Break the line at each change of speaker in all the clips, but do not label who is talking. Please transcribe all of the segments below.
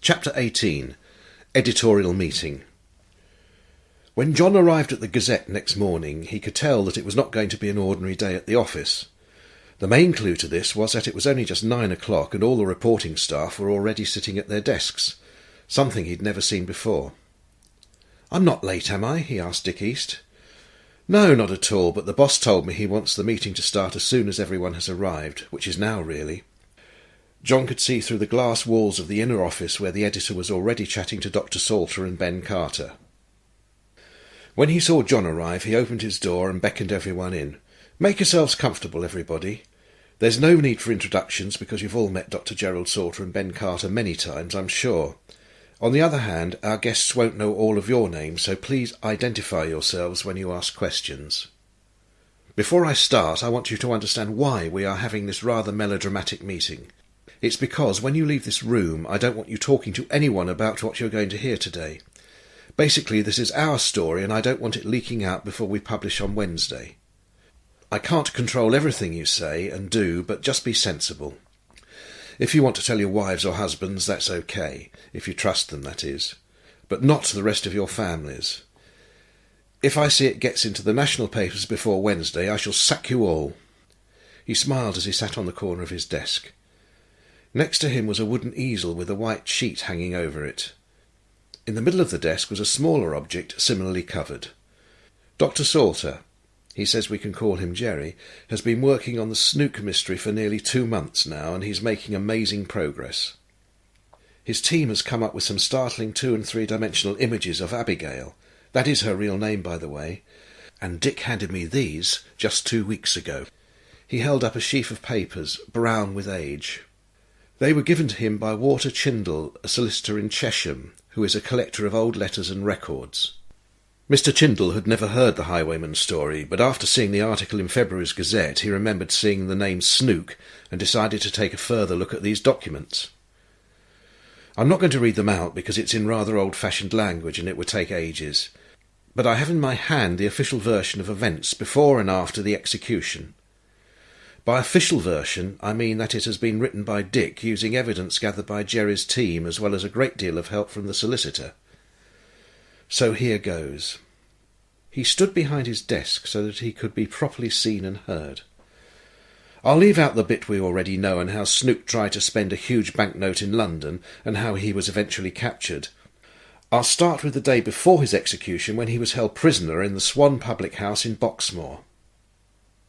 Chapter 18. Editorial Meeting. When John arrived at the Gazette next morning, he could tell that it was not going to be an ordinary day at the office. The main clue to this was that it was only just 9 o'clock and all the reporting staff were already sitting at their desks, something he'd never seen before. "I'm not late, am I?" he asked Dick East. "No, not at all, but the boss told me he wants the meeting to start as soon as everyone has arrived, which is now, really." John could see through the glass walls of the inner office where the editor was already chatting to Dr. Salter and Ben Carter. When he saw John arrive, he opened his door and beckoned everyone in. "Make yourselves comfortable, everybody. There's no need for introductions because you've all met Dr. Gerald Salter and Ben Carter many times, I'm sure. On the other hand, our guests won't know all of your names, so please identify yourselves when you ask questions. Before I start, I want you to understand why we are having this rather melodramatic meeting. It's because when you leave this room, I don't want you talking to anyone about what you're going to hear today. Basically, this is our story, and I don't want it leaking out before we publish on Wednesday. I can't control everything you say and do, but just be sensible. If you want to tell your wives or husbands, that's okay, if you trust them, that is, but not to the rest of your families. If I see it gets into the national papers before Wednesday, I shall sack you all." He smiled as he sat on the corner of his desk. Next to him was a wooden easel with a white sheet hanging over it. In the middle of the desk was a smaller object similarly covered. Dr. Salter, he says we can call him Jerry, has been working on the Snook mystery for nearly 2 months now, and he's making amazing progress. His team has come up with some startling 2- and 3-dimensional images of Abigail. That is her real name, by the way, and Dick handed me these just 2 weeks ago. He held up a sheaf of papers, brown with age. They were given to him by Walter Chindle, a solicitor in Chesham, who is a collector of old letters and records. Mr. Chindle had never heard the highwayman story, but after seeing the article in February's Gazette, he remembered seeing the name Snook and decided to take a further look at these documents. I'm not going to read them out because it's in rather old-fashioned language and it would take ages, but I have in my hand the official version of events before and after the execution. By official version, I mean that it has been written by Dick using evidence gathered by Jerry's team as well as a great deal of help from the solicitor. So here goes. He stood behind his desk so that he could be properly seen and heard. I'll leave out the bit we already know and how Snook tried to spend a huge banknote in London and how he was eventually captured. I'll start with the day before his execution when he was held prisoner in the Swan public house in Boxmoor.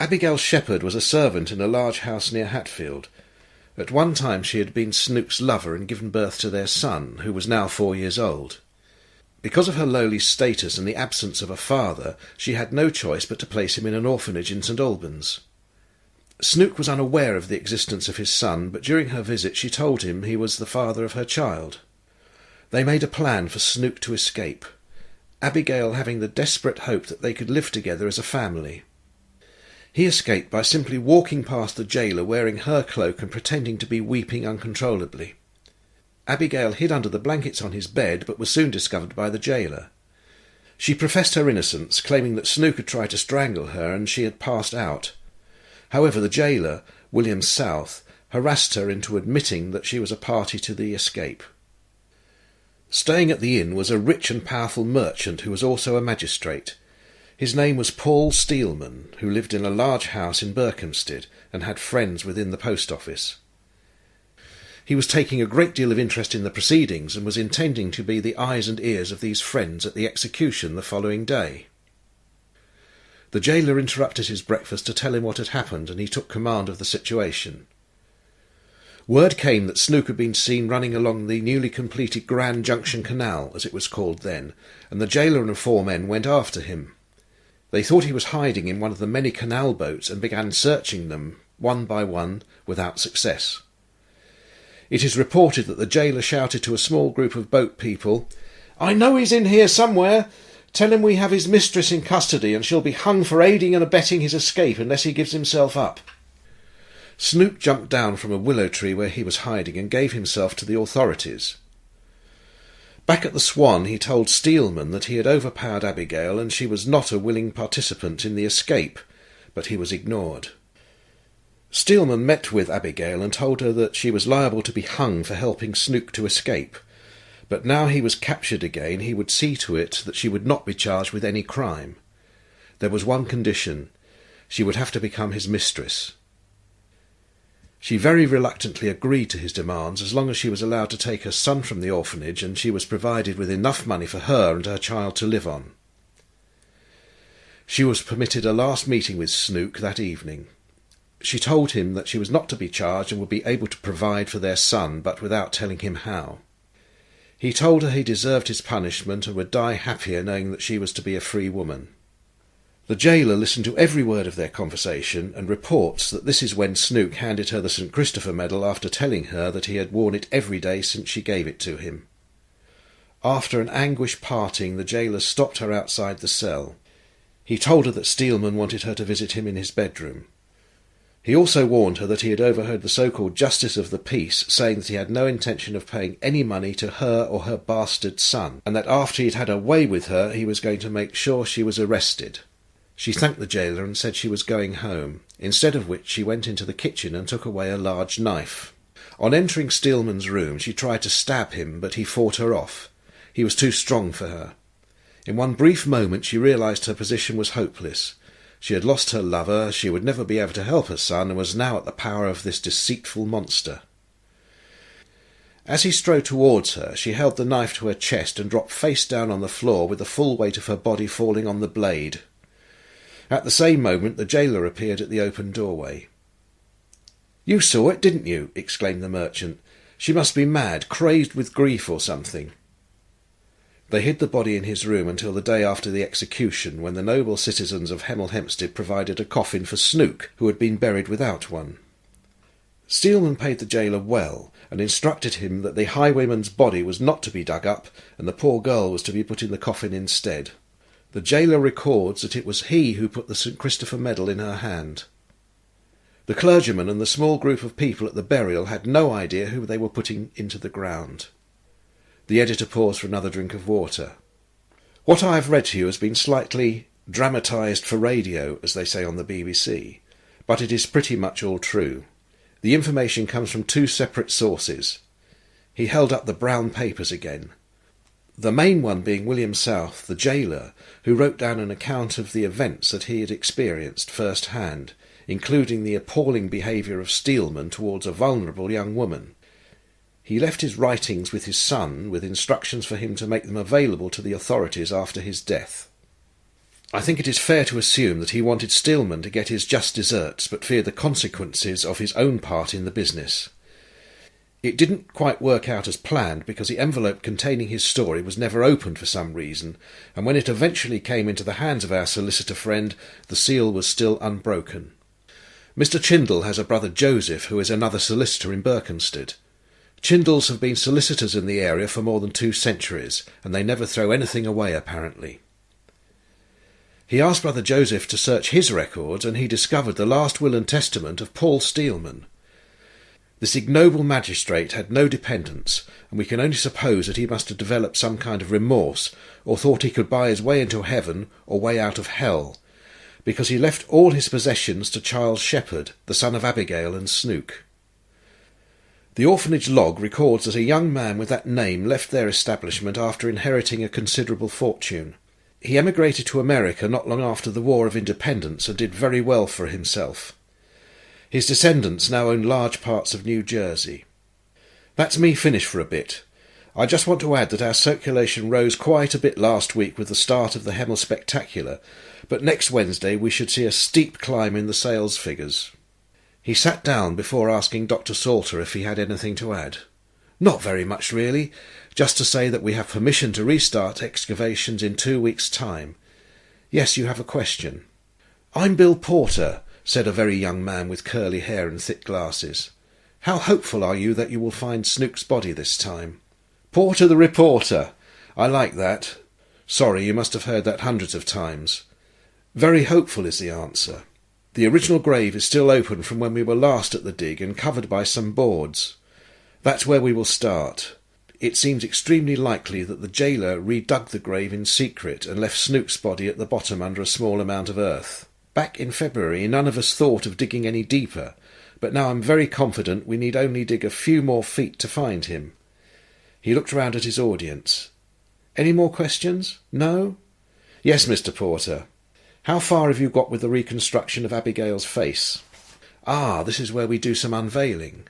Abigail Shepherd was a servant in a large house near Hatfield. At one time she had been Snook's lover and given birth to their son, who was now 4 years old. Because of her lowly status and the absence of a father, she had no choice but to place him in an orphanage in St Albans. Snook was unaware of the existence of his son, but during her visit she told him he was the father of her child. They made a plan for Snook to escape, Abigail having the desperate hope that they could live together as a family. He escaped by simply walking past the jailer wearing her cloak and pretending to be weeping uncontrollably. Abigail hid under the blankets on his bed, but was soon discovered by the jailer. She professed her innocence, claiming that Snook had tried to strangle her and she had passed out. However, the jailer, William South, harassed her into admitting that she was a party to the escape. Staying at the inn was a rich and powerful merchant who was also a magistrate. His name was Paul Steelman, who lived in a large house in Hempstead and had friends within the post office. He was taking a great deal of interest in the proceedings and was intending to be the eyes and ears of these friends at the execution the following day. The jailer interrupted his breakfast to tell him what had happened, and he took command of the situation. Word came that Snook had been seen running along the newly completed Grand Junction Canal, as it was called then, and the jailer and 4 men went after him. They thought he was hiding in one of the many canal boats and began searching them, one by one, without success. It is reported that the jailer shouted to a small group of boat people, "I know he's in here somewhere. Tell him we have his mistress in custody and she'll be hung for aiding and abetting his escape unless he gives himself up." Snook jumped down from a willow tree where he was hiding and gave himself to the authorities. Back at the Swan, he told Steelman that he had overpowered Abigail and she was not a willing participant in the escape, but he was ignored. Steelman met with Abigail and told her that she was liable to be hung for helping Snook to escape, But now he was captured again, he would see to it that she would not be charged with any crime. There was one condition: she would have to become his mistress. She very reluctantly agreed to his demands as long as she was allowed to take her son from the orphanage and she was provided with enough money for her and her child to live on. She was permitted a last meeting with Snook that evening. She told him that she was not to be charged and would be able to provide for their son, but without telling him how. He told her he deserved his punishment and would die happier knowing that she was to be a free woman. The jailer listened to every word of their conversation and reports that this is when Snook handed her the St. Christopher medal after telling her that he had worn it every day since she gave it to him. After an anguished parting, the jailer stopped her outside the cell. He told her that Steelman wanted her to visit him in his bedroom. He also warned her that he had overheard the so-called Justice of the Peace saying that he had no intention of paying any money to her or her bastard son, and that after he'd had a way with her he was going to make sure she was arrested. She thanked the jailer and said she was going home, instead of which she went into the kitchen and took away a large knife. On entering Steelman's room she tried to stab him, but he fought her off. He was too strong for her. In one brief moment she realised her position was hopeless. She had lost her lover, she would never be able to help her son, and was now at the power of this deceitful monster. As he strode towards her, she held the knife to her chest and dropped face down on the floor with the full weight of her body falling on the blade. At the same moment the jailer appeared at the open doorway. "You saw it, didn't you?" exclaimed the merchant. "She must be mad, crazed with grief or something." They hid the body in his room until the day after the execution, when the noble citizens of Hemel Hempstead provided a coffin for Snook, who had been buried without one. Steelman paid the jailer well, and instructed him that the highwayman's body was not to be dug up, and the poor girl was to be put in the coffin instead. The jailer records that it was he who put the St. Christopher medal in her hand. The clergyman and the small group of people at the burial had no idea who they were putting into the ground. The editor paused for another drink of water. What I have read to you has been slightly dramatised for radio, as they say on the BBC, but it is pretty much all true. The information comes from two separate sources. He held up the brown papers again. The main one being William South, the jailer, who wrote down an account of the events that he had experienced first-hand, including the appalling behaviour of Steelman towards a vulnerable young woman. He left his writings with his son, with instructions for him to make them available to the authorities after his death. I think it is fair to assume that he wanted Steelman to get his just deserts, but feared the consequences of his own part in the business. It didn't quite work out as planned, because the envelope containing his story was never opened for some reason, and when it eventually came into the hands of our solicitor friend, the seal was still unbroken. Mr. Chindle has a brother Joseph, who is another solicitor in Berkhamsted. Chindles have been solicitors in the area for more than 2 centuries, and they never throw anything away, apparently. He asked Brother Joseph to search his records, and he discovered the last will and testament of Paul Steelman. This ignoble magistrate had no dependents, and we can only suppose that he must have developed some kind of remorse, or thought he could buy his way into heaven or way out of hell, because he left all his possessions to Charles Shepherd, the son of Abigail and Snook. The orphanage log records that a young man with that name left their establishment after inheriting a considerable fortune. He emigrated to America not long after the War of Independence and did very well for himself. His descendants now own large parts of New Jersey. That's me finished for a bit. I just want to add that our circulation rose quite a bit last week with the start of the Hemel Spectacular, but next Wednesday we should see a steep climb in the sales figures. He sat down before asking Dr. Salter if he had anything to add. Not very much, really. Just to say that we have permission to restart excavations in 2 weeks' time. Yes, you have a question. I'm Bill Porter, said a very young man with curly hair and thick glasses. How hopeful are you that you will find Snook's body this time? Porter the reporter. I like that. Sorry, you must have heard that hundreds of times. Very hopeful is the answer. The original grave is still open from when we were last at the dig and covered by some boards. That's where we will start. It seems extremely likely that the jailer redug the grave in secret and left Snook's body at the bottom under a small amount of earth. Back in February none of us thought of digging any deeper, but now I'm very confident we need only dig a few more feet to find him. He looked round at his audience. Any more questions? No? Yes, Mr. Porter. How far have you got with the reconstruction of Abigail's face? Ah, this is where we do some unveiling.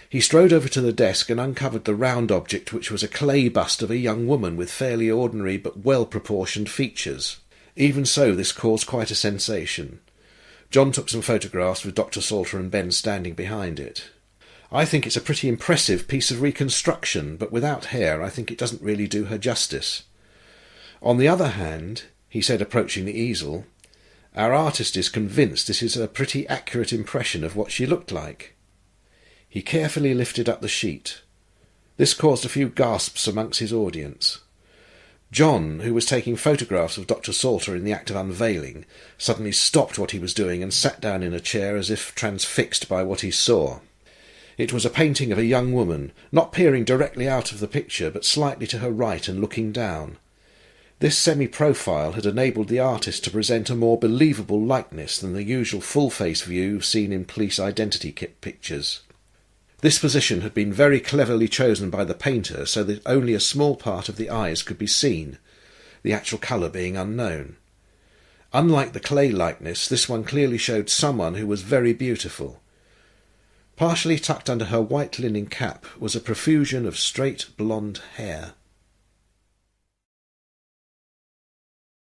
He strode over to the desk and uncovered the round object, which was a clay bust of a young woman with fairly ordinary but well-proportioned features. Even so, this caused quite a sensation. John took some photographs with Dr. Salter and Ben standing behind it. I think it's a pretty impressive piece of reconstruction, but without hair I think it doesn't really do her justice. On the other hand, he said, approaching the easel, our artist is convinced this is a pretty accurate impression of what she looked like. He carefully lifted up the sheet. This caused a few gasps amongst his audience. John, who was taking photographs of Dr. Salter in the act of unveiling, suddenly stopped what he was doing and sat down in a chair as if transfixed by what he saw. It was a painting of a young woman, not peering directly out of the picture, but slightly to her right and looking down. This semi-profile had enabled the artist to present a more believable likeness than the usual full-face view seen in police identity kit pictures. This position had been very cleverly chosen by the painter so that only a small part of the eyes could be seen, the actual colour being unknown. Unlike the clay likeness, this one clearly showed someone who was very beautiful. Partially tucked under her white linen cap was a profusion of straight blonde hair.